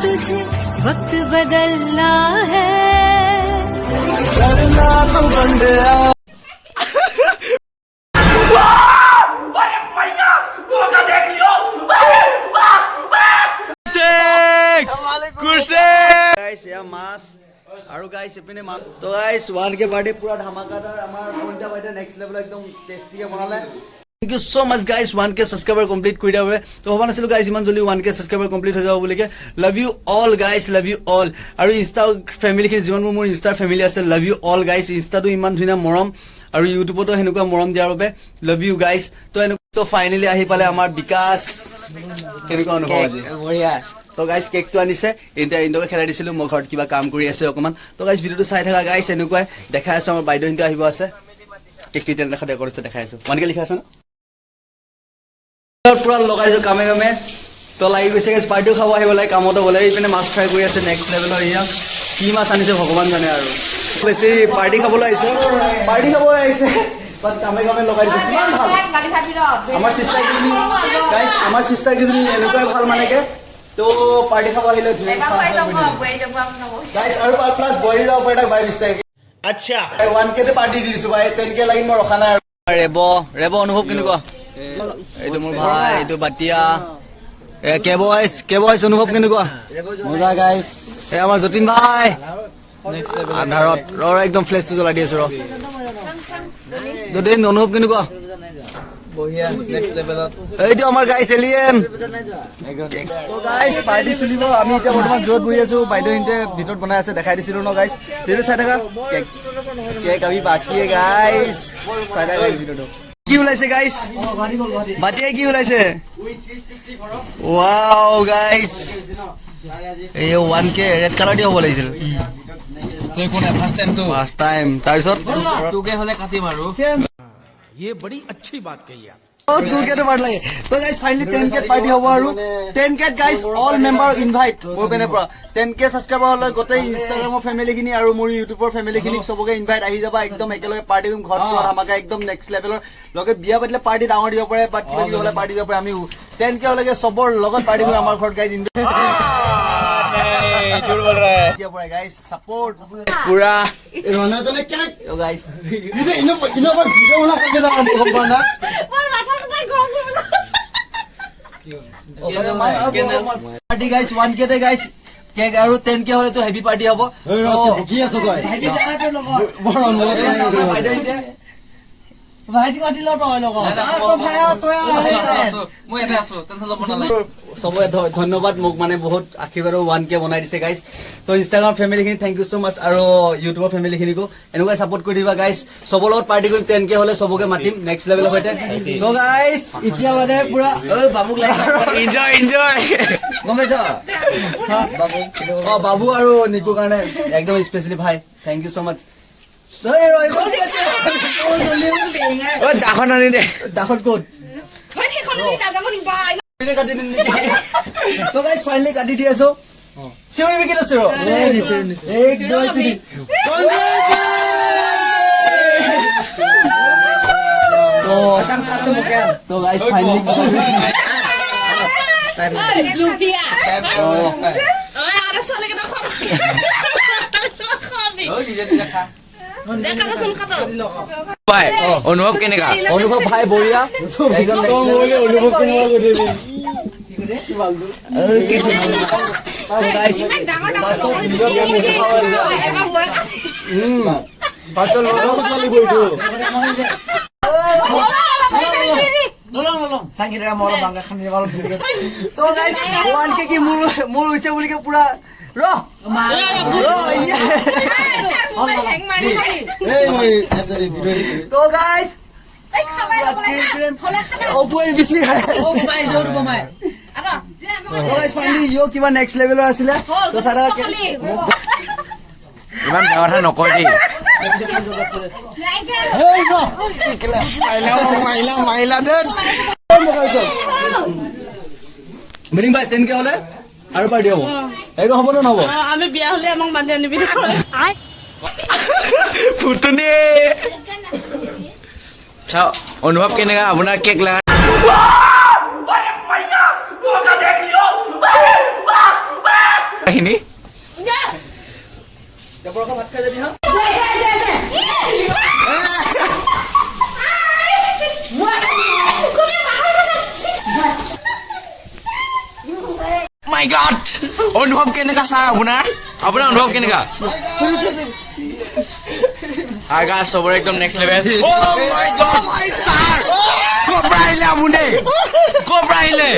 तुझे वक्त बदलना है আৰু গাইস এপিনে মান তো গাইস 1K বাৰ্থডে পুৰা ধামাকাদাৰ আমাৰ পইণ্টা বাইতে নেক্সট লেভেল একদম টেস্টিকে বনালে থ্যাংক ইউ সো মাচ গাইস 1K সাবস্ক্রাইবার কমপ্লিট কৰি দিয়াবে তো ভাবা নাছিলো গাইস ইমান জলদি 1K সাবস্ক্রাইবার কমপ্লিট হৈ যাব বুলিকে love you all guys love you all আৰু ইনষ্টা ফ্যামিলি কি জীৱন মোৰ ইনষ্টা ফ্যামিলি আছে লাভ ইউ অল গাইস ইনষ্টাটো ইমান ধুনীয়া মৰম আৰু ইউটিউবতো হেনুকা মৰম দিয়াৰ বাবে লাভ ইউ গাইস তো ফাইনালি আহি পালে আমাৰ বিকাশ কেনেকুৱা অনুভৱ আজি বঢ়িয়া তো গাইস কেকটো আনিছে এতিয়া ইন্দকে খেলাই দিছিলো মই ঘৰত কিবা কাম কৰি আছে অকমান তো গাইস ভিডিওটো চাই থাকা গাইস এনেকুৱাই দেখাই আছে আমাৰ বাইদেউ হিন্দে আহিব আছে কেকটো এতিয়া দেখা ডেকৰেশ্যন দেখাই আছো 1K লিখা আছে না পুৰা লগাইছো কামে কামে তো লাগি গৈছে গাইস পাৰ্টিও খাব আহিব লাগে কামতো গলে ইপিনে মাছ ফ্ৰাই কৰি আছে নেক্সট লেভেলৰ ইয়া কি মাছ আনিছে ভগৱান জানে আৰু বেছি পাৰ্টি খাবলৈ আহিছে বাট কামে কামে লগাই দিছে কিমান ভাল আমাৰ সিস্টাৰ কিজনী গাইস আমাৰ সিস্টাৰ কিজনী এনেকুৱাই ভাল মানেকে তো পাৰ্টি খাব আহিলে ধুই গাইস আৰু প্লাস বৰি যাব পাৰে বাই মিস্টেক আচ্ছা 1K তে পাৰ্টি দি দিছো ভাই 10K লাগি মই ৰখা নাই ৰেব অনুভৱ কেনেকুৱা এইটো মোৰ ভাই এইটো বাতিয়া এ কে বয়স অনুভৱ কেনেকুৱা মজা গাইস এ আমাৰ যতীন ভাই নেক্সট লেভেল আন্ধাৰত ৰ একদম ফ্লেশটো জ্বলাই দি আছো ৰ যতীন অনুভৱ কেনেকুৱা বঢ়িয়া নেক্সট লেভেলত এইটো আমাৰ গাইস এলিয়েন তো গাইস পাৰ্টি চলিব আমি এতিয়া বৰ্তমান জোৰত বহি আছো বাইদেউ হিন্দে ভিতৰত বনাই আছে দেখাই দিছিলো ন গাইস ভিডিও চাই থাকা কেক আমি বাকি গাইস চাই থাকা গাইস ভিডিওটো কি ওলাইছে গাইস বাটিয়ে কি ওলাইছে ওয়াও গাইস এই 1K ৰেড কালাৰ দি হ'ব লাগিছিল তো কোনে ফাৰ্স্ট টাইম তাৰপিছত 2K হলে কাটিম আৰু ये बड़ी अच्छी बात कही आप 2K তো পাৰ্ট লাগে তো গাইস ফাইনালি 10K পাৰ্টি হ'ব আৰু 10K guys all member invite মোৰ পেনে পৰা 10K সাবস্ক্ৰাইবাৰ হলে গোটেই ইনষ্টাগ্ৰামৰ ফ্যামিলি খিনি আৰু মোৰ ইউটিউবৰ ফ্যামিলি খিনি সবকে ইনভাইট আহি যাবা একদম একেলগে পাৰ্টি কৰিম ঘৰত পুৰা ধামাকা একদম নেক্সট লেভেলৰ লগে বিয়া পাতিলে পাৰ্টি ডাঙৰ দিব পাৰে বাট কিবা কিবি হলে পাৰ্টি দিব পাৰে আমি 10K হলেকে সবৰ লগত পাৰ্টি কৰিম আমাৰ ঘৰত গাইস झूठ बोल रहा है क्या बोल रहा है गाइस सपोर्ट पूरा रोना तो ले क्या ओ गाइस इनो पर वीडियो बना के ना हम बना और माथा से गरम कर बोला ओके पार्टी गाइस 1K दे गाइस केक আৰু 10K হলে তো হেভি পাৰ্টি হ'ব কি আছো কয় হেভি জাগাতে লগ বড় মজা বাইদেউ ইতে ভাইটি কাটি ল তই লগ তো ভাই তই মই এতে আছো টেনচন লব নালাগে সবয়ে ধন্যবাদ মোক মানে বহুত আশীৰ্বাদ 1K বনাই দিছে গাইস তো ইনষ্টাগ্ৰাম ফ্যামিলি খিনি থ্যাংক ইউ সো মাচ আৰু ইউটিউবৰ ফ্যামিলি খিনিকো এনেকুৱা সাপোৰ্ট কৰি দিবা গাইস সবৰ লগত পাৰ্টি কৰিম 10K হলে সবকে মাতিম নেক্সট লেভেলৰ হৈতে তো গাইস এতিয়া মানে পুৰা বাবুক এনজয় গমেছ বাবু আৰু নিকু কাৰণে একদম স্পেশালি ভাই থ্যাংক ইউ সো মাচ দাখন আনি দে দাখন ক'ত তো গাইস ফাইনালি কাটি দি আছো চিঞৰি বিকি আছো ৰ 1 2 3 তো গাইস ফাইনালি লুপিয়া আরে চলে কেন খাবি ও নিজে খা দেখা না শুন খাতো भाई অনুভৱ কেনেকা অনুভৱ ভাই বঢ়িয়া অনুভৱ কেনেকা কৰি দিবি কি বালদু গাইস ফাৰ্স্ট ভিডিও গেম দেখা হইছে ফাৰ্স্ট লোক চলি বইটো নলং সাংগীতৰা মৰ বাংলা খানি ভাল তো গাইস 1K কি মোৰ হৈছে বুলিকে পুৰা ৰ হেং মাৰি এই একজৰি ভিডিও তো গাইস এই খাবাই ওপই বিছি খায় ও বাই জোৰ বমাই তো গাইস ফাইনালি ইও কিবা নেক্সট লেভেলৰ আছিল তো সারা ইমান কথা নকয় দেই এই ন মাইলা দেন মিনিং ভাই 10K হলে আৰু পাৰ্টি হ'ব এইটো হ'ব না নহ'ব আমি বিয়া হলে আমাক মাতি আনিবি ফুটনি চাও অনুভৱ কেনেকা আপোনাৰ কেক লাগা अरे मैया तो देख लियो মাই গড অনুভৱ কেনেকা ছাৰ আপোনাৰ অনুভৱ কেনেকা আগা চবৰে একদম নেক্সট লেভেল ও মাই গড ছাৰ ক'ৰ আহিলে আপুনি ক'ৰ আহিলে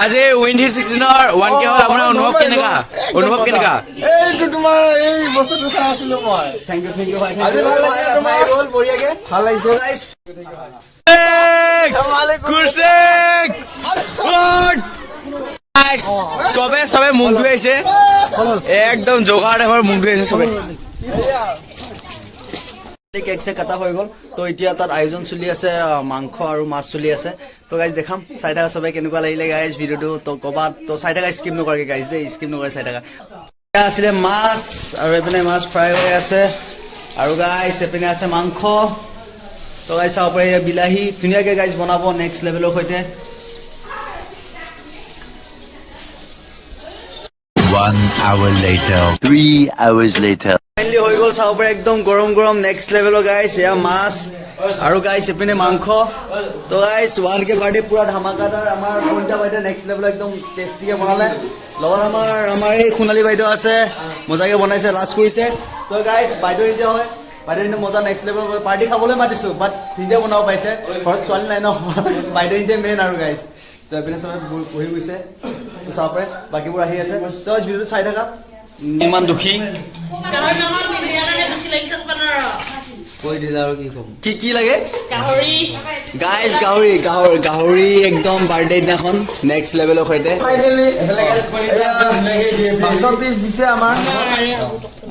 আজি উইণ্ড হিট 16ৰ 1K হ'ল আপোনাৰ অনুভৱ কেনেকা এইটো তোমাৰ এই বস্তুটো চাই আছিলো মই থেংক ইউ ভাই আজি ভাল লাগিল তোমাৰ গ'ল বঢ়িয়াকে ভাল লাগিছে গাইস কুৰছেক চবে মুখ ধুই আহিছে একদম জোগাৰ এবাৰ মুখ ধুই আহিছে চবে কেক চেক কাটা হৈ গ'ল তো এতিয়া তাত আয়োজন চলি আছে মাংস আৰু মাছ চলি আছে তো গাইজ দেখাম চাই থাকা চবে কেনেকুৱা লাগিলে গাইজ ভিডিঅ'টো তো ক'বাত তো চাই থাকা স্কিপ নকৰাকে গাইজ দেই স্কিপ নকৰে চাই থাকা আছিলে মাছ আৰু এইপিনে মাছ ফ্ৰাই হৈ আছে আৰু গাইজ এইপিনে আছে মাংস তো গাইজ চাব পাৰে বিলাহী ধুনীয়াকৈ গাইজ বনাব নেক্সট লেভেলৰ সৈতে 1 hour later. 3 hours later. Finally হৈ গ'ল চাব পাৰে একদম গৰম নেক্সট লেভেলৰ গাইজ এয়া মাছ আৰু গাইজ এইপিনে মাংস তো গাইজ 1K বাৰ্থডে পুৰা ধামাকাদাৰ আমাৰ পূৰ্ণিতা বাইদেউ নেক্সট লেভেলৰ একদম টেষ্টিকৈ বনালে লগত আমাৰ এই সোণালী বাইদেউ আছে মজাকৈ বনাইছে লাজ কৰিছে তো গাইজ বাইদেউ এতিয়া হয় বাইদেউ এতিয়া মজা নেক্সট লেভেলৰ পাৰ্টি খাবলৈ মাতিছোঁ বাট নিজে বনাব পাইছে ঘৰত ছোৱালী নাই ন বাইদেউ এতিয়া মেইন আৰু গাইজ তো এইপিনে চবে বহি গৈছে চাব পাৰে বাকীবোৰ আহি আছে তো ভিডিঅ'টো চাই থাকা ইমান দুখী কৈ দিলা আৰু কি ক'ম কি লাগে গাইজ গাহৰি একদম বাৰ্থডে দিনাখন নেক্সট লেভেলৰ সৈতে মাছৰ পিচ দিছে আমাৰ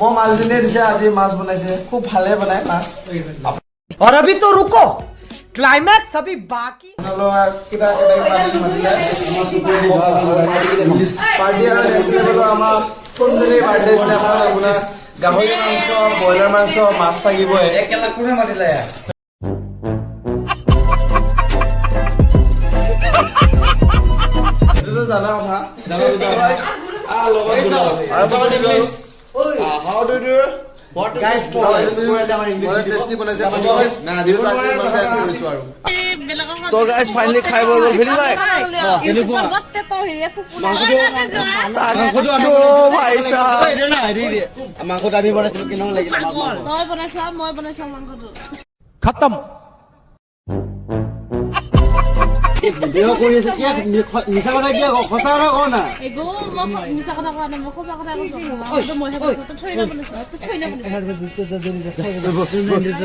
মই মাছজনীয়ে দিছে আজি মাছ বনাইছে খুব ভালে বনাই মাছ और अभी तो रुको क्लाइमैक्स अभी बाकी পাৰ্টি আৰু নেক্সট লেভেলৰ আমাৰ সোনকালে বাৰ্থডে দিনাখন আপোনাৰ গাহৰি মাংস ব্ৰইলাৰ মাংস মাছ থাকিবই কোনে মাতিলে এইটোতো জানা কথা তো গাইজ ফাইনেলি খাই বৈ গ'ল ভেলি ভাই ভাই মাংসটো আমি বনাইছিলো কেনেকুৱা লাগিলে खत्म ভিডিঅ' কৰি আছে কি মিছা কথা কিয় সঁচা কথা কওঁ না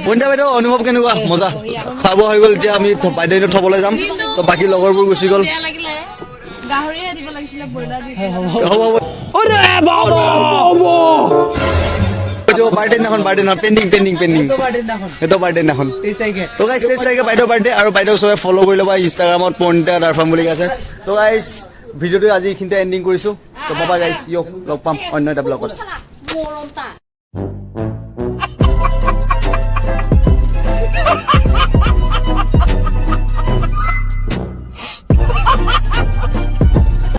পূৰ্ণিতা বাইদেউ অনুভৱ কেনেকুৱা মজা খোৱা বোৱা হৈ গ'ল এতিয়া আমি বাইদেউ থ'বলৈ যাম তো বাকী লগৰবোৰ গুচি গ'ল গাহৰিহে দিব লাগিছিলে ব্ৰইলাৰ দি বাৰ্থডে দিনাখন পেণ্ডিং সেইটো বাৰ্থডে দিনাখন তো গাইজ 23 তাৰিখে বাইদেউ বাৰ্থডে আৰু বাইদেউ চবে ফ'ল' কৰি ল'বা ইনষ্টাগ্ৰামত পূৰ্ণিতা দাৰফাম বুলি আছে তো গাইজ ভিডিঅ'টো আজি এইখিনিতে এণ্ডিং কৰিছোঁ তো বাবা গাইজ লগ পাম অন্য এটা ব্লগত